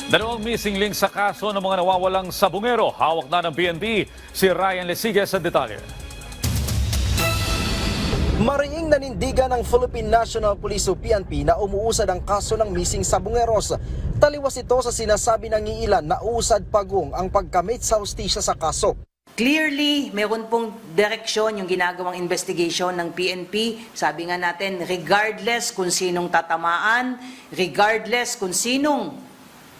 Dalawang missing link sa kaso ng mga nawawalang sabungero. Hawak na ng PNP si Ryan Lesigas sa detalye. Mariing nanindigan ng Philippine National Police o PNP na umuusad ang kaso ng missing sabungeros. Taliwas ito sa sinasabi ng iilan na usad pagong ang pagkamit sa hustisya sa kaso. Clearly, meron pong direksyon yung ginagawang investigation ng PNP. Sabi nga natin, regardless kung sinong tatamaan, regardless kung sinong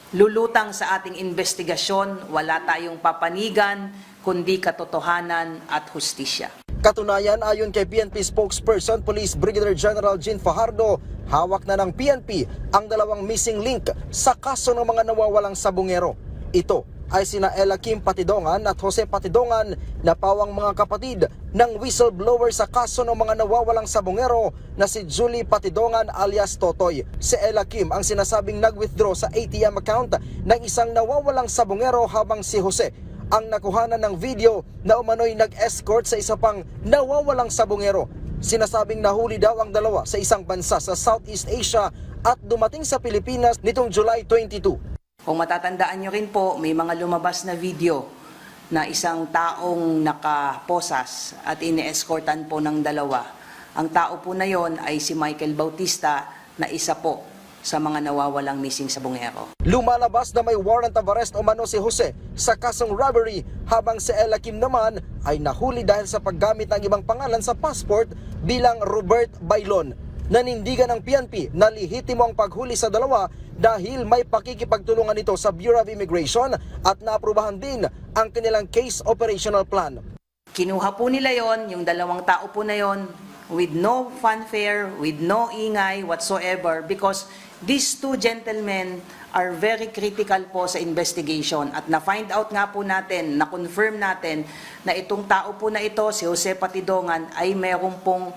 lulutang sa ating investigasyon, wala tayong papanigan, kundi katotohanan at hustisya. Katunayan, ayon kay PNP spokesperson Police Brigadier General Jean Fajardo, hawak na ng PNP ang dalawang missing link sa kaso ng mga nawawalang sabungero. Ito ay sina Ella Kim Patidongan at Jose Patidongan na pawang mga kapatid ng whistleblower sa kaso ng mga nawawalang sabungero na si Julie Patidongan alias Totoy. Si Ella Kim ang sinasabing nag-withdraw sa ATM account ng isang nawawalang sabungero habang si Jose ang nakuhanan ng video na umano'y nag-escort sa isa pang nawawalang sabungero. Sinasabing nahuli daw ang dalawa sa isang bansa sa Southeast Asia at dumating sa Pilipinas nitong July 22. Kung matatandaan nyo rin po, may mga lumabas na video na isang taong nakaposas at ine-escortan po ng dalawa. Ang tao po na yon ay si Michael Bautista na isa po sa mga nawawalang missing sabungero. Lumalabas na may warrant of arrest umano si Jose sa kasong robbery habang si Ella Kim naman ay nahuli dahil sa paggamit ng ibang pangalan sa passport bilang Robert Bailon. Nanindigan ng PNP na lehitimo ang paghuli sa dalawa dahil may pakikipagtulungan nito sa Bureau of Immigration at naaprubahan din ang kanilang case operational plan. Kinuha po nila yon, yung dalawang tao po na yon, with no fanfare, with no ingay whatsoever, because these two gentlemen are very critical po sa investigation at na-find out nga po natin, na-confirm natin na itong tao po na ito, si Jose Patidongan, ay meron pong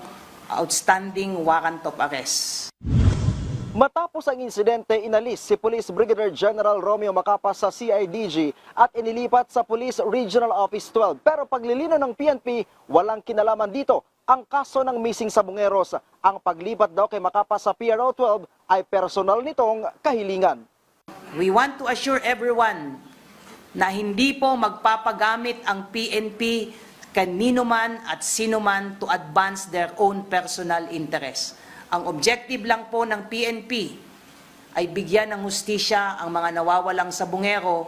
outstanding warrant of arrest. Matapos ang insidente, inalis si Police Brigadier General Romeo Macapas sa CIDG at inilipat sa Police Regional Office 12. Pero paglilinaw ng PNP, walang kinalaman dito ang kaso ng missing sabungeros. Ang paglipat daw kay Macapas sa PRO 12 ay personal nitong kahilingan. We want to assure everyone na hindi po magpapagamit ang PNP kanino man at sino man to advance their own personal interest. Ang objective lang po ng PNP ay bigyan ng hustisya ang mga nawawalang sabungero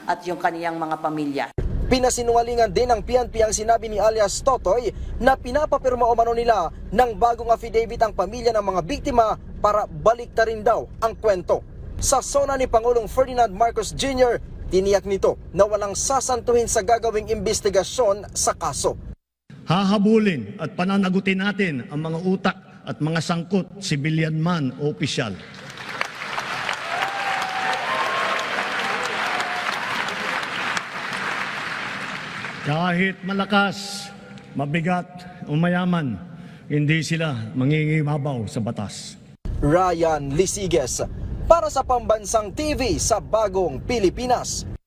at yung kaniyang mga pamilya. Pinasinungalingan din ng PNP ang sinabi ni alias Totoy na pinapapirma umano nila ng bagong affidavit ang pamilya ng mga biktima para baliktarin daw ang kwento. Sa sona ni Pangulong Ferdinand Marcos Jr., tiniyak nito na walang sasantuhin sa gagawing investigasyon sa kaso. Hahabulin at pananagutin natin ang mga utak at mga sangkot, civilian man o opisyal. Kahit malakas, mabigat o mayaman, hindi sila mangingibabaw sa batas. Ryan Lesigas para sa Pambansang TV sa Bagong Pilipinas.